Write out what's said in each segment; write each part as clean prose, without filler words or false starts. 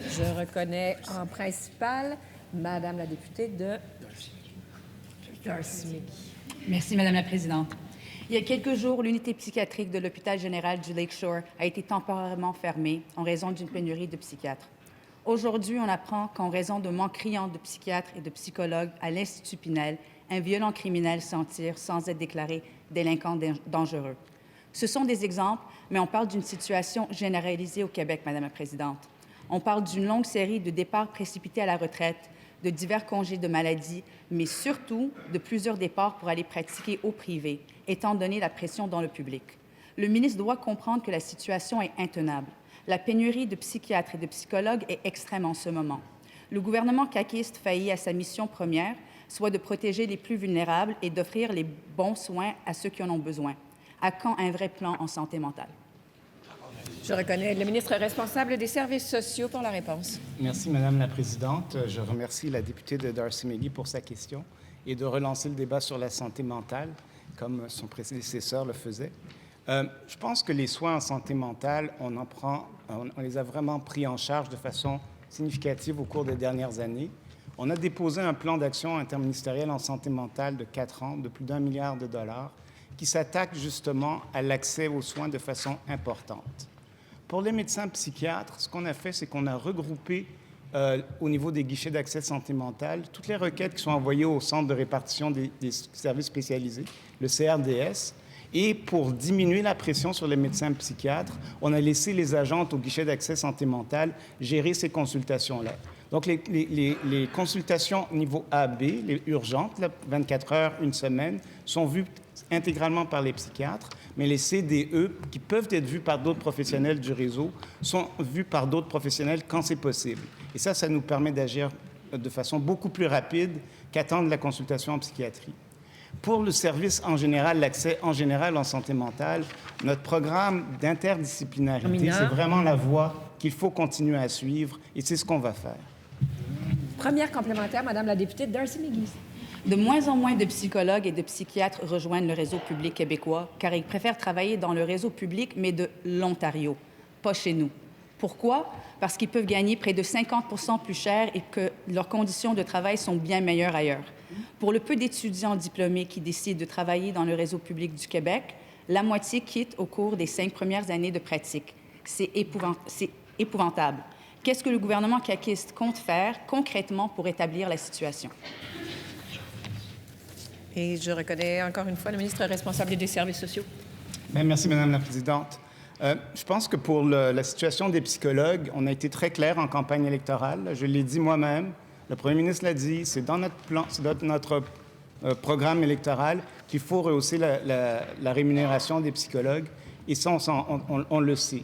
Je reconnais en principal Madame la députée de Darcy-McGee. Merci, Madame la Présidente. Il y a quelques jours, l'unité psychiatrique de l'hôpital général du Lakeshore a été temporairement fermée en raison d'une pénurie de psychiatres. Aujourd'hui, on apprend qu'en raison de manque criant de psychiatres et de psychologues à l'Institut Pinel, un violent criminel s'en tire sans être déclaré délinquant dangereux. Ce sont des exemples, mais on parle d'une situation généralisée au Québec, Madame la Présidente. On parle d'une longue série de départs précipités à la retraite, de divers congés de maladie, mais surtout de plusieurs départs pour aller pratiquer au privé, étant donné la pression dans le public. Le ministre doit comprendre que la situation est intenable. La pénurie de psychiatres et de psychologues est extrême en ce moment. Le gouvernement caquiste faillit à sa mission première, soit de protéger les plus vulnérables et d'offrir les bons soins à ceux qui en ont besoin. À quand un vrai plan en santé mentale? Je reconnais le ministre responsable des services sociaux pour la réponse. Merci, Madame la Présidente. Je remercie la députée de Darcy-McGee pour sa question et de relancer le débat sur la santé mentale, comme son prédécesseur le faisait. Je pense que les soins en santé mentale, on les a vraiment pris en charge de façon significative au cours des dernières années. On a déposé un plan d'action interministériel en santé mentale de 4 ans, de plus d'1 milliard de dollars, qui s'attaque justement à l'accès aux soins de façon importante. Pour les médecins psychiatres, ce qu'on a fait, c'est qu'on a regroupé au niveau des guichets d'accès santé mentale toutes les requêtes qui sont envoyées au centre de répartition des services spécialisés, le CRDS. Et pour diminuer la pression sur les médecins psychiatres, on a laissé les agentes au guichet d'accès santé mentale gérer ces consultations-là. Donc, les consultations niveau AB, les urgentes, là, 24 heures, une semaine, sont vues intégralement par les psychiatres, mais les CDE, qui peuvent être vus par d'autres professionnels du réseau, sont vus par d'autres professionnels quand c'est possible. Et ça nous permet d'agir de façon beaucoup plus rapide qu'attendre la consultation en psychiatrie. Pour le service en général, l'accès en général en santé mentale, notre programme d'interdisciplinarité, c'est vraiment la voie qu'il faut continuer à suivre et c'est ce qu'on va faire. Première complémentaire, Madame la députée de Darcy-McGee. De moins en moins de psychologues et de psychiatres rejoignent le réseau public québécois car ils préfèrent travailler dans le réseau public, mais de l'Ontario, pas chez nous. Pourquoi? Parce qu'ils peuvent gagner près de 50% plus cher et que leurs conditions de travail sont bien meilleures ailleurs. Pour le peu d'étudiants diplômés qui décident de travailler dans le réseau public du Québec, la moitié quitte au cours des 5 premières années de pratique. C'est épouvantable. Qu'est-ce que le gouvernement caquiste compte faire concrètement pour établir la situation? Et je reconnais encore une fois le ministre responsable des services sociaux. Bien, merci, Madame la Présidente. Je pense que pour la situation des psychologues, on a été très clair en campagne électorale. Je l'ai dit moi-même, le premier ministre l'a dit, c'est dans notre plan, c'est dans notre programme électoral qu'il faut rehausser la rémunération des psychologues. Et ça, on le sait.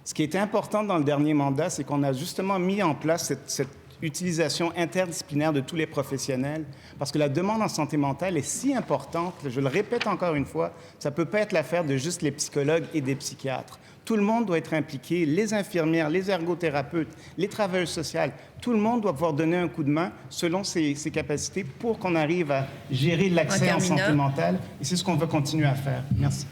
Ce qui était important dans le dernier mandat, c'est qu'on a justement mis en place cette utilisation interdisciplinaire de tous les professionnels, parce que la demande en santé mentale est si importante, je le répète encore une fois, ça ne peut pas être l'affaire de juste les psychologues et des psychiatres. Tout le monde doit être impliqué, les infirmières, les ergothérapeutes, les travailleurs sociaux, tout le monde doit pouvoir donner un coup de main selon ses capacités pour qu'on arrive à gérer l'accès en santé mentale, et c'est ce qu'on veut continuer à faire. Merci.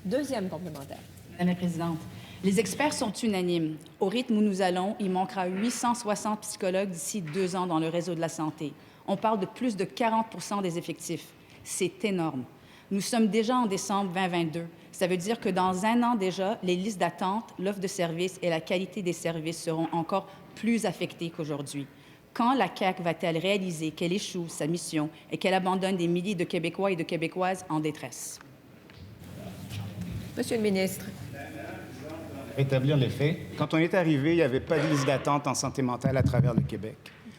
Deuxième complémentaire. Madame la Présidente, les experts sont unanimes. Au rythme où nous allons, il manquera 860 psychologues d'ici 2 ans dans le réseau de la santé. On parle de plus de 40% des effectifs. C'est énorme. Nous sommes déjà en décembre 2022. Ça veut dire que dans 1 an déjà, les listes d'attente, l'offre de services et la qualité des services seront encore plus affectées qu'aujourd'hui. Quand la CAQ va-t-elle réaliser qu'elle échoue sa mission et qu'elle abandonne des milliers de Québécois et de Québécoises en détresse? Monsieur le ministre. Rétablir les faits. Quand on est arrivé, il n'y avait pas de liste d'attente en santé mentale à travers le Québec.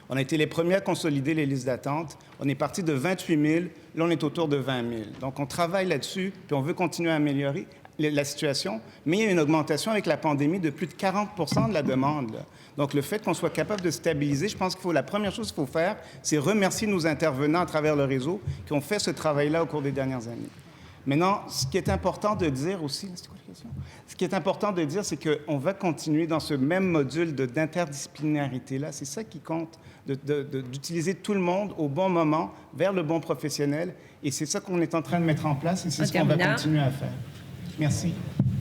On a été les premiers à consolider les listes d'attente. On est parti de 28 000, là on est autour de 20 000. Donc on travaille là-dessus, puis on veut continuer à améliorer la situation, mais il y a une augmentation avec la pandémie de plus de 40% de la demande, là. Donc le fait qu'on soit capable de stabiliser, je pense la première chose qu'il faut faire, c'est remercier nos intervenants à travers le réseau qui ont fait ce travail-là au cours des dernières années. Maintenant, ce qui est important de dire aussi, c'est quoi la question? Ce qui est important de dire, c'est qu'on va continuer dans ce même module d'interdisciplinarité-là. C'est ça qui compte, d'utiliser tout le monde au bon moment, vers le bon professionnel. Et c'est ça qu'on est en train de mettre en place et c'est ce qu'on va continuer à faire. Merci.